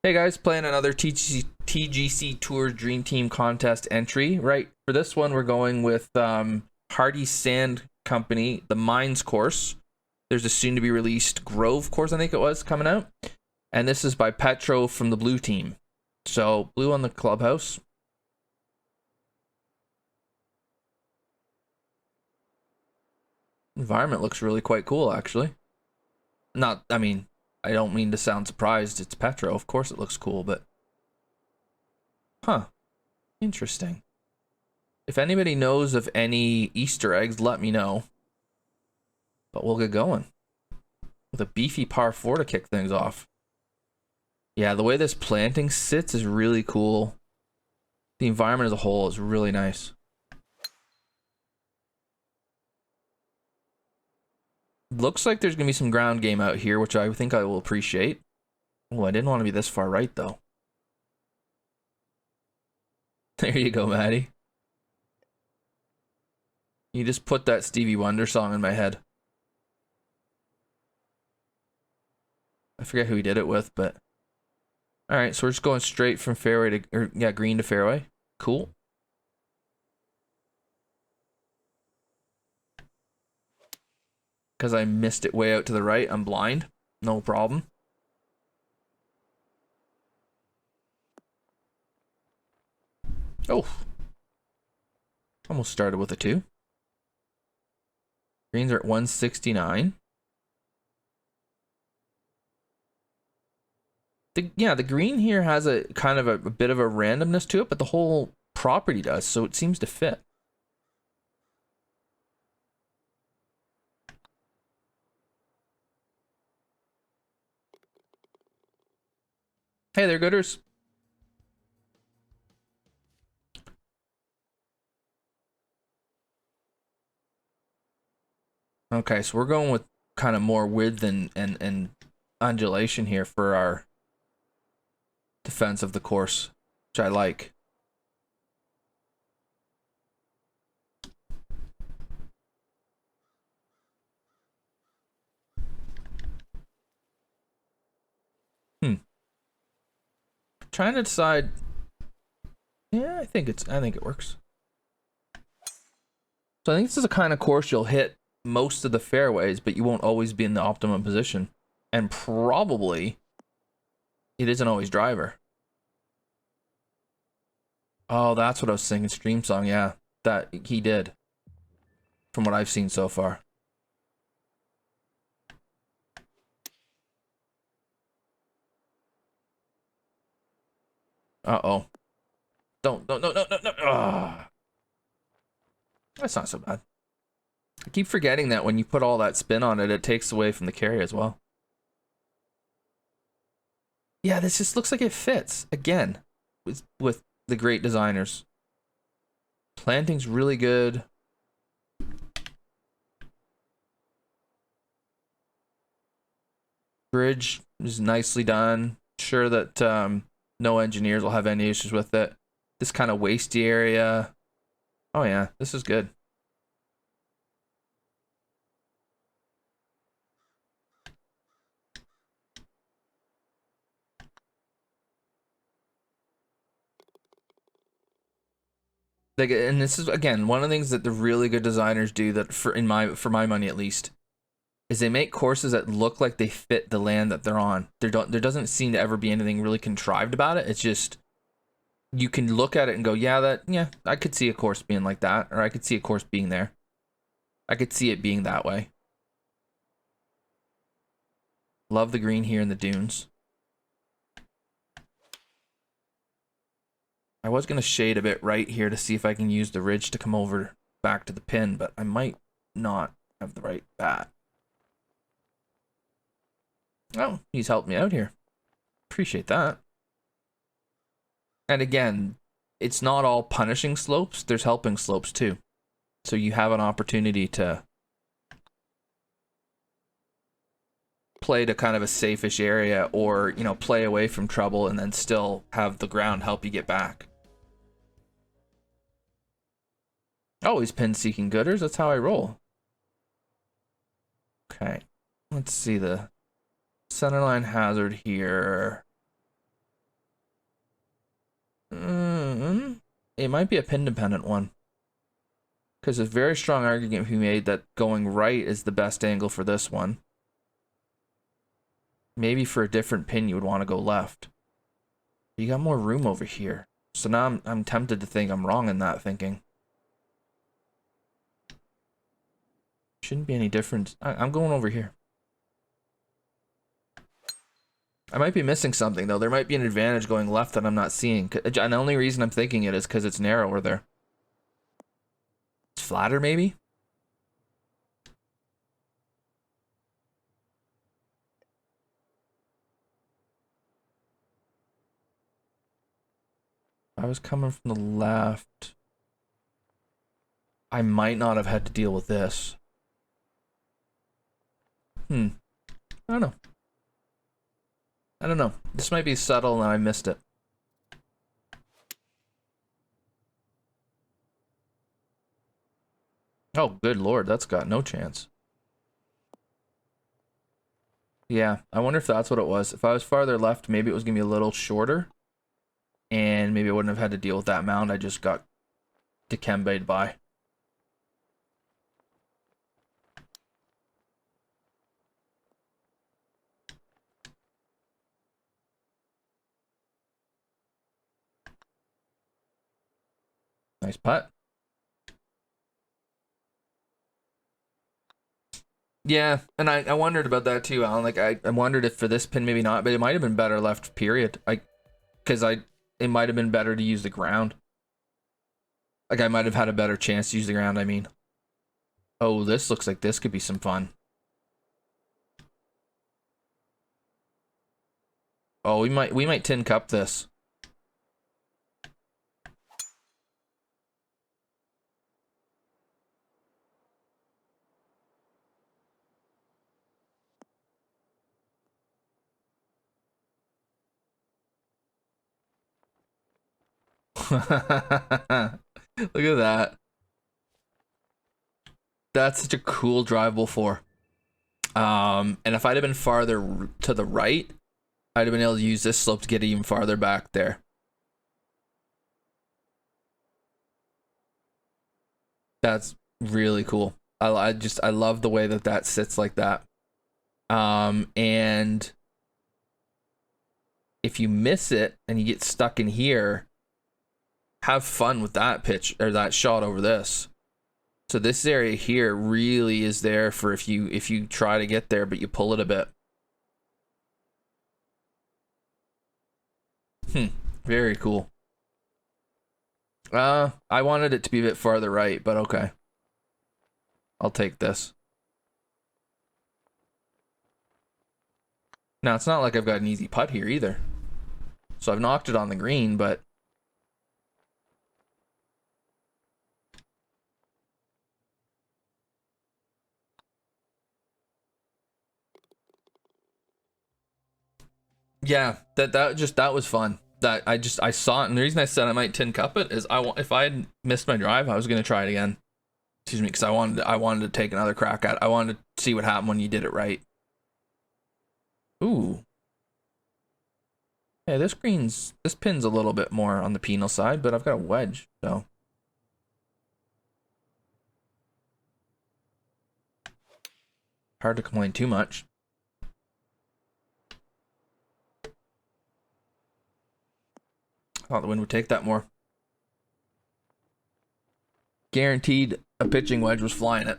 Hey guys, playing another TGC Tours Dream Team contest entry. Right, for this one we're going with Hardee Sand Company, the Mines course. There's a soon-to-be released Grove course, I think it was, coming out. And this is by Petro from the blue team. So, blue on the clubhouse. Environment looks really quite cool, actually. I don't mean to sound surprised. It's Petro. Of course it looks cool, but... Huh. Interesting. If anybody knows of any Easter eggs, let me know. But we'll get going. With a Beefy Par Four to kick things off. Yeah, the way this planting sits is really cool. The environment as a whole is really nice. Looks like there's going to be some ground game out here, which I think I will appreciate. Oh, I didn't want to be this far right, though. There you go, Maddie. You just put that Stevie Wonder song in my head. I forget who he did it with, but... Alright, so we're just going straight from fairway to... green to fairway. Cool. Because I missed it way out to the right, I'm blind. No problem. Oh. Almost started with a 2. Greens are at 169. The green here has a kind of a bit of a randomness to it, but the whole property does, so it seems to fit. Hey there, gooders. Okay, so we're going with kind of more width and undulation here for our defense of the course, which I like. Trying to decide. Yeah, I think it works. So I think this is a kind of course you'll hit most of the fairways, but you won't always be in the optimum position. And probably it isn't always driver. Oh, that's what I was singing. Stream song, yeah. That he did. From what I've seen so far. Uh-oh. No. That's not so bad. I keep forgetting that when you put all that spin on it, it takes away from the carry as well. Yeah, this just looks like it fits, again, with the great designers. Planting's really good. Bridge is nicely done. Sure that no engineers will have any issues with it. This kind of wasty area. Oh yeah, this is good. Like, and this is again one of the things that the really good designers do that for my money at least is they make courses that look like they fit the land that they're on. There doesn't seem to ever be anything really contrived about it. It's just you can look at it and go, yeah, I could see a course being like that, or I could see a course being there. I could see it being that way. Love the green here in the dunes. I was going to shade a bit right here to see if I can use the ridge to come over back to the pin, but I might not have the right bat. Oh, he's helped me out here. Appreciate that. And again, it's not all punishing slopes. There's helping slopes too. So you have an opportunity to play to kind of a safe-ish area or, you know, play away from trouble and then still have the ground help you get back. Always pin-seeking gooders. That's how I roll. Okay. Let's see the centerline hazard here. it might be a pin dependent one. Because a very strong argument can be made that going right is the best angle for this one. Maybe for a different pin you would want to go left. You got more room over here. So now I'm tempted to think I'm wrong in that thinking. Shouldn't be any difference. I'm going over here. I might be missing something though. There might be an advantage going left that I'm not seeing. And the only reason I'm thinking it is because it's narrower there. It's flatter maybe? If I was coming from the left, I might not have had to deal with this. I don't know. I don't know. This might be subtle and I missed it. Oh, good lord, that's got no chance. Yeah, I wonder if that's what it was. If I was farther left, maybe it was gonna be a little shorter. And maybe I wouldn't have had to deal with that mound. I just got dikembe'd by. Nice putt. Yeah, and I wondered about that too, Alan. Like I wondered if for this pin maybe not, but it might have been better left, period. Because it might have been better to use the ground. Like I might have had a better chance to use the ground, I mean. Oh, this looks like this could be some fun. Oh, we might tin cup this. Look at that. That's such a cool drivable four. And if I'd have been farther to the right, I'd have been able to use this slope to get even farther back there. That's really cool. I love the way that sits like that. And if you miss it and you get stuck in here, have fun with that pitch or that shot over this. So this area here really is there for if you try to get there but you pull it a bit. Very cool. I wanted it to be a bit farther right, but okay. I'll take this. Now, it's not like I've got an easy putt here either. So I've knocked it on the green, but... Yeah, that was fun. That I saw it, and the reason I said I might tin cup it is if I had missed my drive, I was gonna try it again. Excuse me, because I wanted to take another crack at it. I wanted to see what happened when you did it right. Ooh. Yeah, this pin's a little bit more on the penal side, but I've got a wedge, so. Hard to complain too much. I thought the wind would take that more. Guaranteed a pitching wedge was flying it.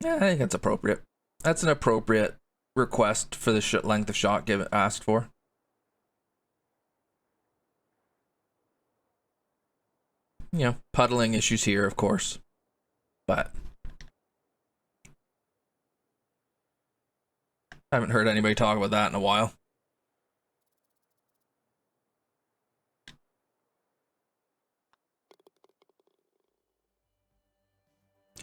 Yeah, I think that's appropriate. That's an appropriate request for the length of shot asked for. You know, puddling issues here, of course, but I haven't heard anybody talk about that in a while.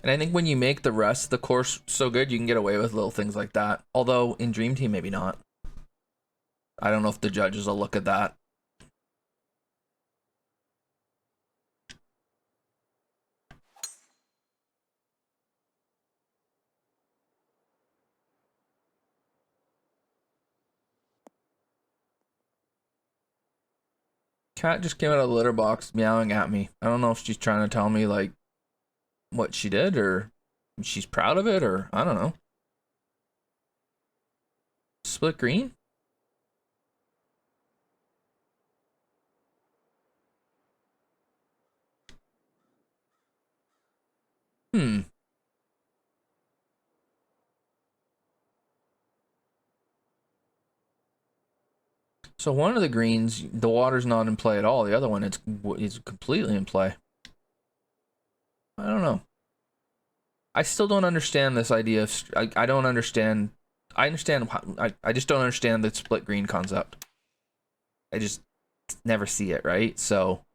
And I think when you make the rest of the course so good, you can get away with little things like that. Although in Dream Team, maybe not. I don't know if the judges will look at that. Cat just came out of the litter box meowing at me. I don't know if she's trying to tell me, like, what she did, or she's proud of it, or I don't know. Split green? Hmm. So one of the greens, the water's not in play at all. The other one, it's completely in play. I don't know. I still don't understand this idea of. I don't understand. I understand. I just don't understand the split green concept. I just never see it, right? So,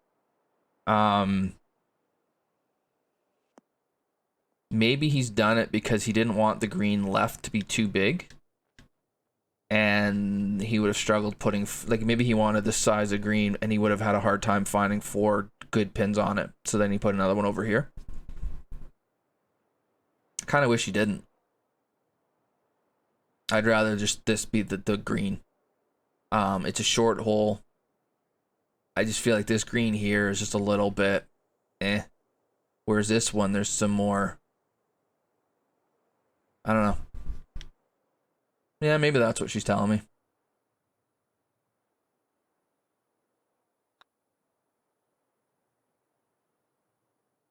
maybe he's done it because he didn't want the green left to be too big, and he would have struggled putting, like, maybe he wanted this size of green and he would have had a hard time finding 4 good pins on it. So then he put another one over here. Kind of wish he didn't. I'd rather just this be the green. It's a short hole. I just feel like this green here is just a little bit eh. Whereas this one, there's some more. I don't know. Yeah, maybe that's what she's telling me.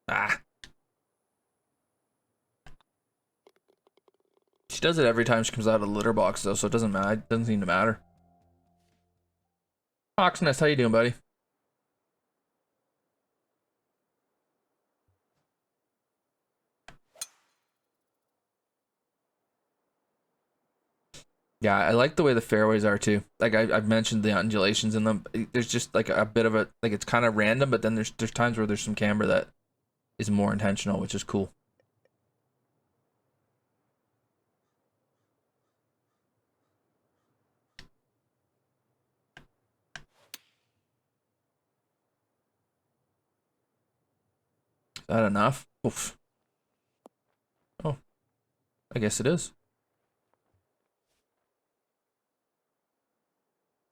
Ah. She does it every time she comes out of the litter box, though, so it doesn't matter. It doesn't seem to matter. Oxnest, how you doing, buddy? Yeah, I like the way the fairways are too. Like I've mentioned the undulations in them. There's just like a bit of a, like, it's kind of random, but then there's times where there's some camber that is more intentional, which is cool. Is that enough? Oof. Oh, I guess it is.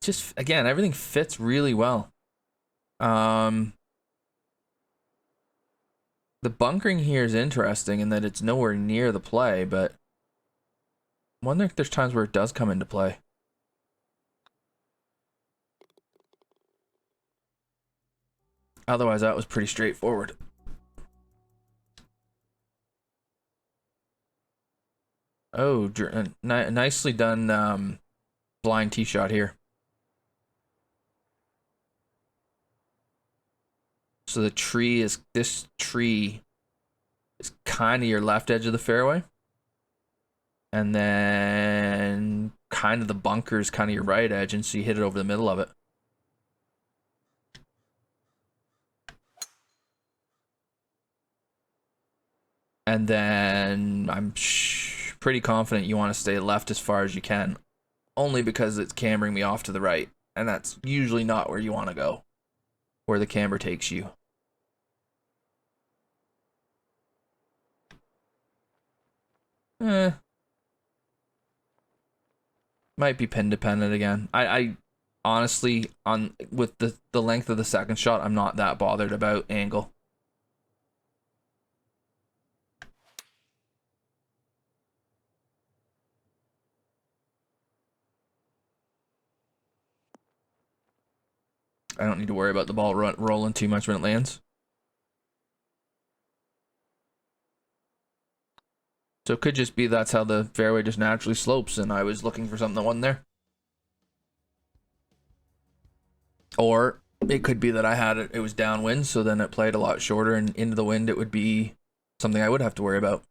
Just again, everything fits really well. Um, the bunkering here is interesting in that it's nowhere near the play, but I wonder if there's times where it does come into play. Otherwise, that was pretty straightforward. Oh, nicely done, blind tee shot here. So this tree is kind of your left edge of the fairway. And then kind of the bunker is kind of your right edge, and so you hit it over the middle of it. And then I'm pretty confident you want to stay left as far as you can, only because it's cambering me off to the right, and that's usually not where you want to go, where the camber takes you. Might be pin dependent again. I honestly, on with the length of the second shot, I'm not that bothered about angle. I don't need to worry about the ball rolling too much when it lands. So it could just be that's how the fairway just naturally slopes, and I was looking for something that wasn't there. Or it could be that I had it was downwind, so then it played a lot shorter, and into the wind it would be something I would have to worry about.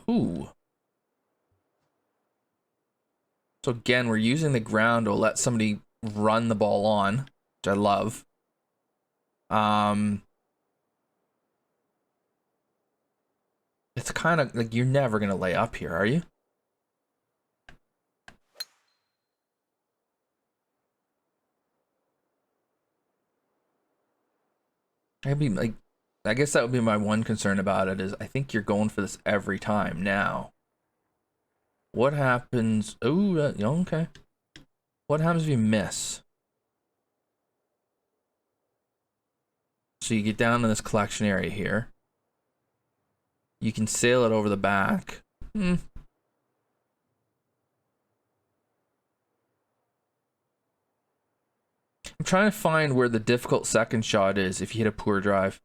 Ooh. So again, we're using the ground to let somebody run the ball on, which I love. It's kind of like you're never gonna lay up here, are you? I'd be like, I guess that would be my one concern about it is I think you're going for this every time now. What happens? Oh, okay. What happens if you miss? So you get down to this collection area here. You can sail it over the back. I'm trying to find where the difficult second shot is if you hit a poor drive.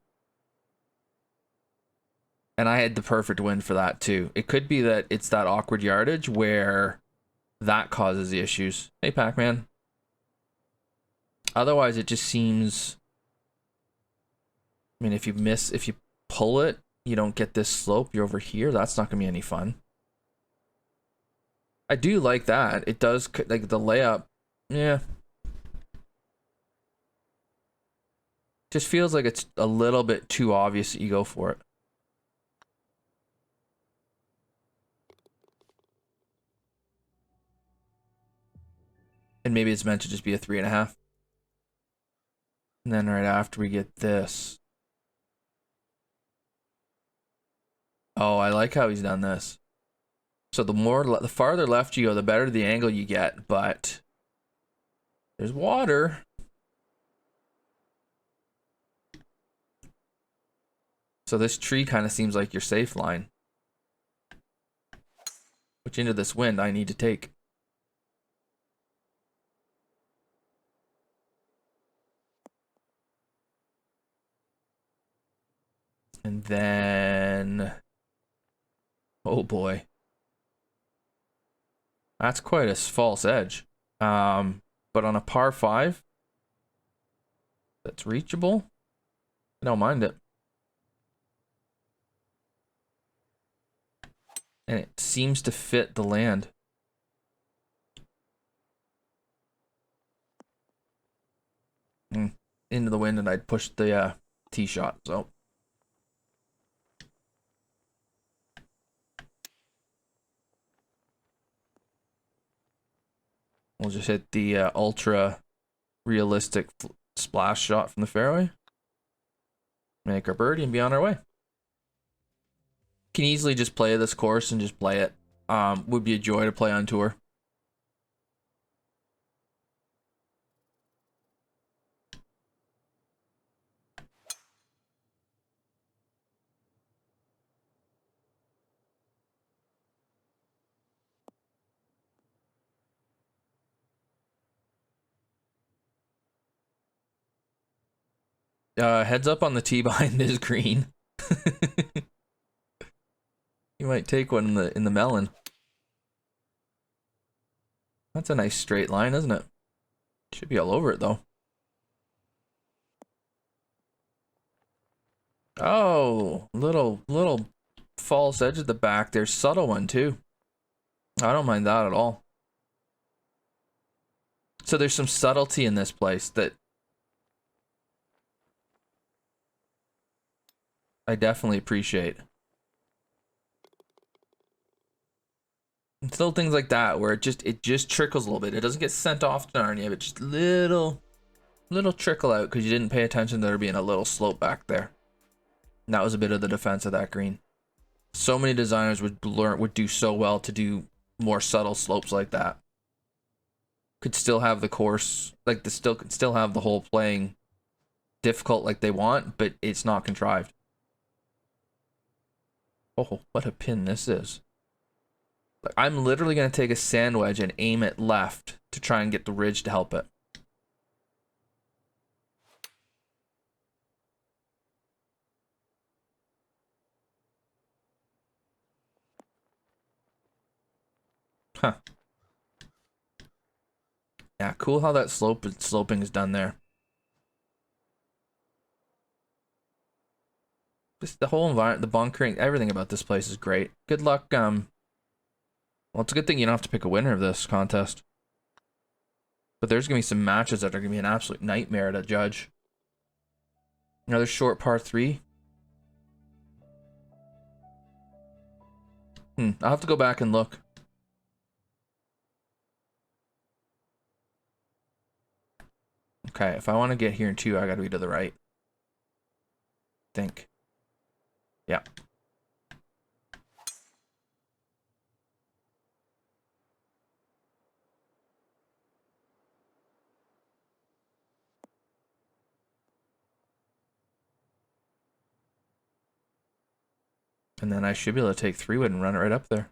And I had the perfect wind for that too. It could be that it's that awkward yardage where that causes the issues. Hey, Pac-Man. Otherwise, it just seems... I mean, if you pull it, you don't get this slope. You're over here. That's not going to be any fun. I do like that. It does, like, the layup. Yeah. Just feels like it's a little bit too obvious that you go for it. And maybe it's meant to just be a 3.5. And then right after we get this. Oh, I like how he's done this. So the farther left you go, the better the angle you get, but there's water. So this tree kind of seems like your safe line. Which into this wind I need to take. And then... Oh boy. That's quite a false edge. But on a par 5, that's reachable. I don't mind it. And it seems to fit the land. Into the wind, and I'd pushed the tee shot, so. We'll just hit the ultra realistic splash shot from the fairway. Make our birdie and be on our way. Can easily just play this course and just play it. Would be a joy to play on tour. Heads up on the tee behind this green. You might take one in the melon. That's a nice straight line, isn't it? Should be all over it though. Oh, little false edge at the back. There's subtle one too. I don't mind that at all. So there's some subtlety in this place that I definitely appreciate. And still things like that where it just trickles a little bit. It doesn't get sent off to Narnia, but just little trickle out because you didn't pay attention to there being a little slope back there. And that was a bit of the defense of that green. So many designers would do so well to do more subtle slopes like that. Could still have the course, like could still have the whole playing difficult like they want, but it's not contrived. Oh, what a pin this is. Like, I'm literally going to take a sand wedge and aim it left to try and get the ridge to help it. Huh. Yeah, cool how that sloping is done there. Just the whole environment, the bunkering, everything about this place is great. Good luck. Well, it's a good thing you don't have to pick a winner of this contest. But there's going to be some matches that are going to be an absolute nightmare to judge. Another short par 3. I'll have to go back and look. Okay, if I want to get here in 2, I got to be to the right. Think. Yeah. And then I should be able to take 3-wood and run it right up there.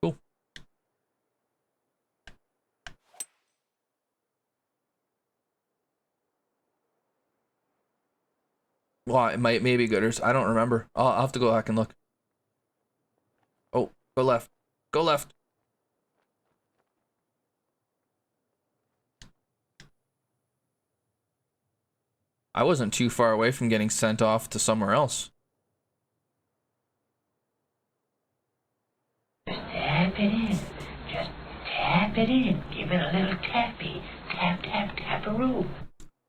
Cool. Well, it might maybe gooders. I don't remember. I'll have to go back and look. Oh, go left. Go left. I wasn't too far away from getting sent off to somewhere else. Just tap it in. Just tap it in. Give it a little tappy. Tap, tap, tap-a-roo.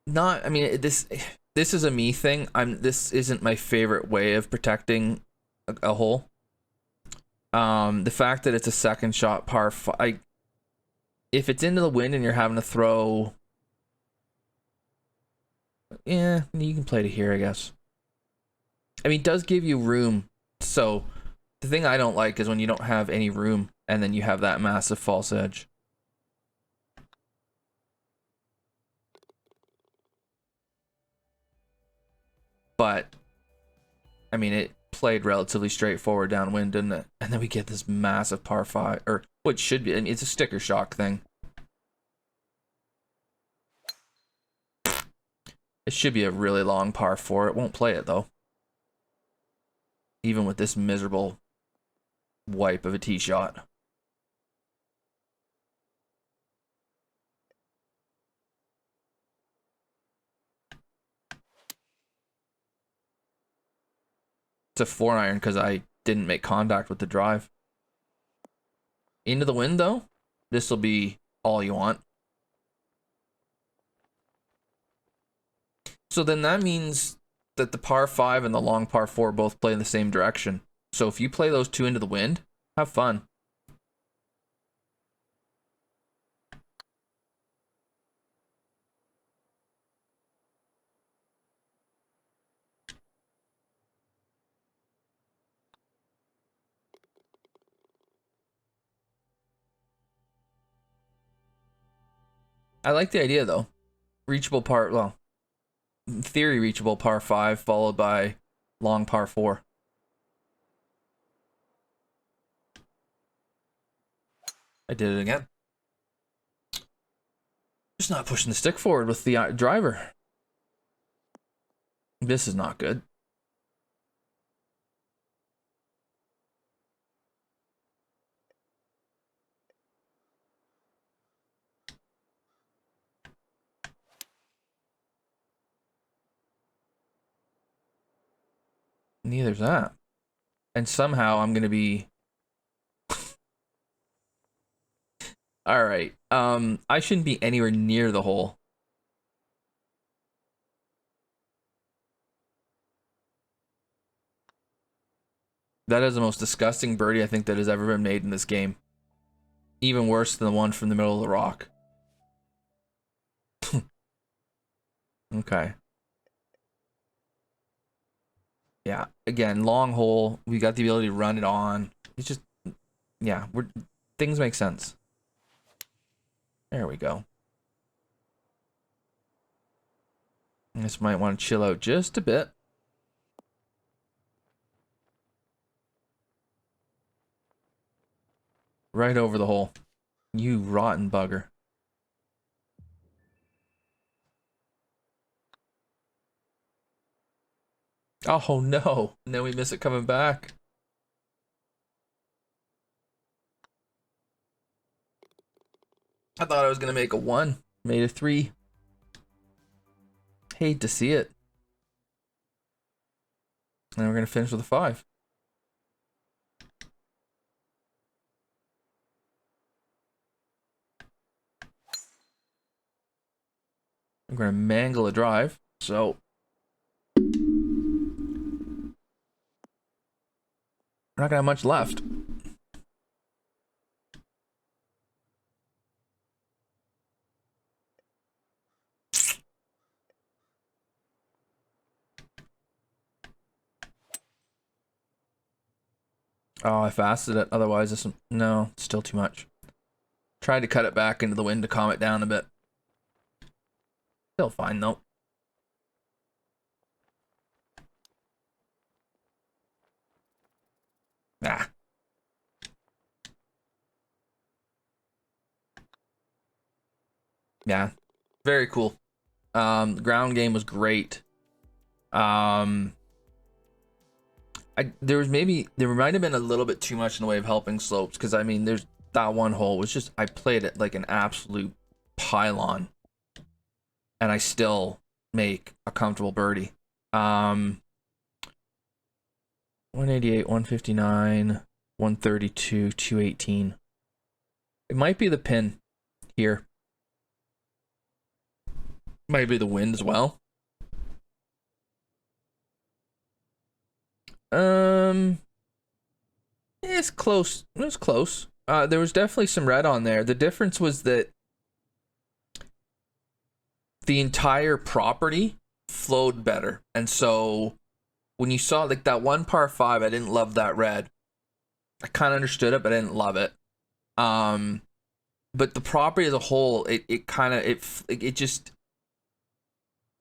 Not, I mean, this is a me thing. This isn't my favorite way of protecting a hole. The fact that it's a second shot par 5, if it's into the wind and you're having to throw, yeah, you can play to here, I guess. I mean, it does give you room. So the thing I don't like is when you don't have any room and then you have that massive false edge. But I mean, it played relatively straightforward downwind, didn't it? And then we get this massive par 5, or what should be, I mean, it's a sticker shock thing. It should be a really long par 4. It won't play it though. Even with this miserable wipe of a tee shot. It's a 4-iron because I didn't make contact with the drive. Into the wind though, this will be all you want. So then that means that the par 5 and the long par 4 both play in the same direction. So if you play those two into the wind, have fun. I like the idea though. Reachable par, well, in theory reachable par 5 followed by long par 4. I did it again. Just not pushing the stick forward with the driver. This is not good. Neither's that. And somehow I'm gonna be all right. I shouldn't be anywhere near the hole. That is the most disgusting birdie I think that has ever been made in this game. Even worse than the one from the middle of the rock. Okay. Yeah. Again, long hole. We got the ability to run it on. It's just, yeah. Things make sense. There we go. This might want to chill out just a bit. Right over the hole. You rotten bugger. Oh no. And then we miss it coming back. I thought I was going to make a 1. Made a 3. Hate to see it. And we're going to finish with a 5. I'm going to mangle a drive. So we're not going to have much left. Oh, I fasted it. Otherwise, this, no, it's still too much. Tried to cut it back into the wind to calm it down a bit. Still fine, though. Nah. Yeah, very cool. The ground game was great. There might have been a little bit too much in the way of helping slopes, because I mean, there's that one hole was just, I played it like an absolute pylon, and I still make a comfortable birdie. 188, 159, 132, 218. It might be the pin here. Might be the wind as well. It's close. It was close. There was definitely some red on there. The difference was that the entire property flowed better. And so when you saw like that one par 5, I didn't love that red. I kind of understood it, but I didn't love it. But the property as a whole, it just,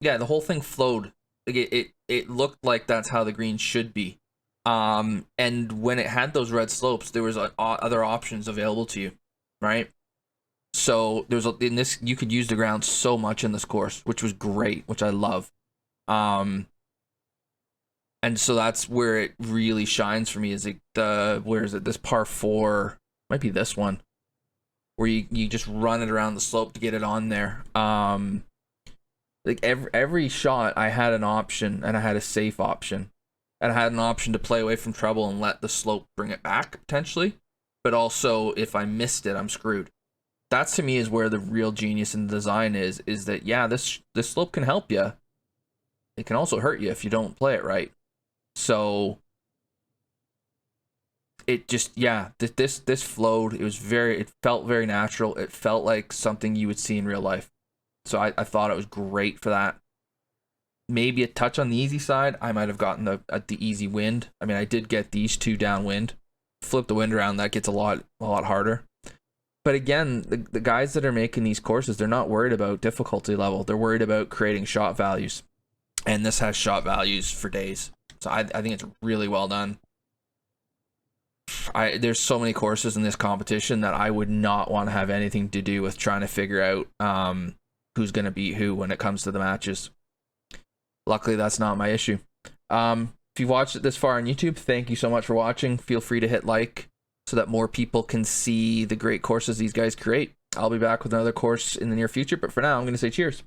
yeah, the whole thing flowed. Like it looked like that's how the green should be. And when it had those red slopes, there was other options available to you, right? So there's in this, you could use the ground so much in this course, which was great, which I love. And so that's where it really shines for me, is like where is it? This par 4, might be this one, where you just run it around the slope to get it on there. Like every shot, I had an option, and I had a safe option, and I had an option to play away from trouble and let the slope bring it back potentially. But also, if I missed it, I'm screwed. That to me is where the real genius in the design is that, yeah, this slope can help you. It can also hurt you if you don't play it right. So it just, yeah, this flowed. It felt very natural. It felt like something you would see in real life. So I thought it was great for that. Maybe a touch on the easy side. I might have gotten the easy wind. I mean, I did get these two downwind. Flip the wind around, that gets a lot harder. But again, the guys that are making these courses, they're not worried about difficulty level. They're worried about creating shot values. And this has shot values for days. So I think it's really well done. There's so many courses in this competition that I would not want to have anything to do with trying to figure out who's going to beat who when it comes to the matches. Luckily, that's not my issue. If you've watched it this far on YouTube, thank you so much for watching. Feel free to hit like so that more people can see the great courses these guys create. I'll be back with another course in the near future, but for now, I'm going to say cheers.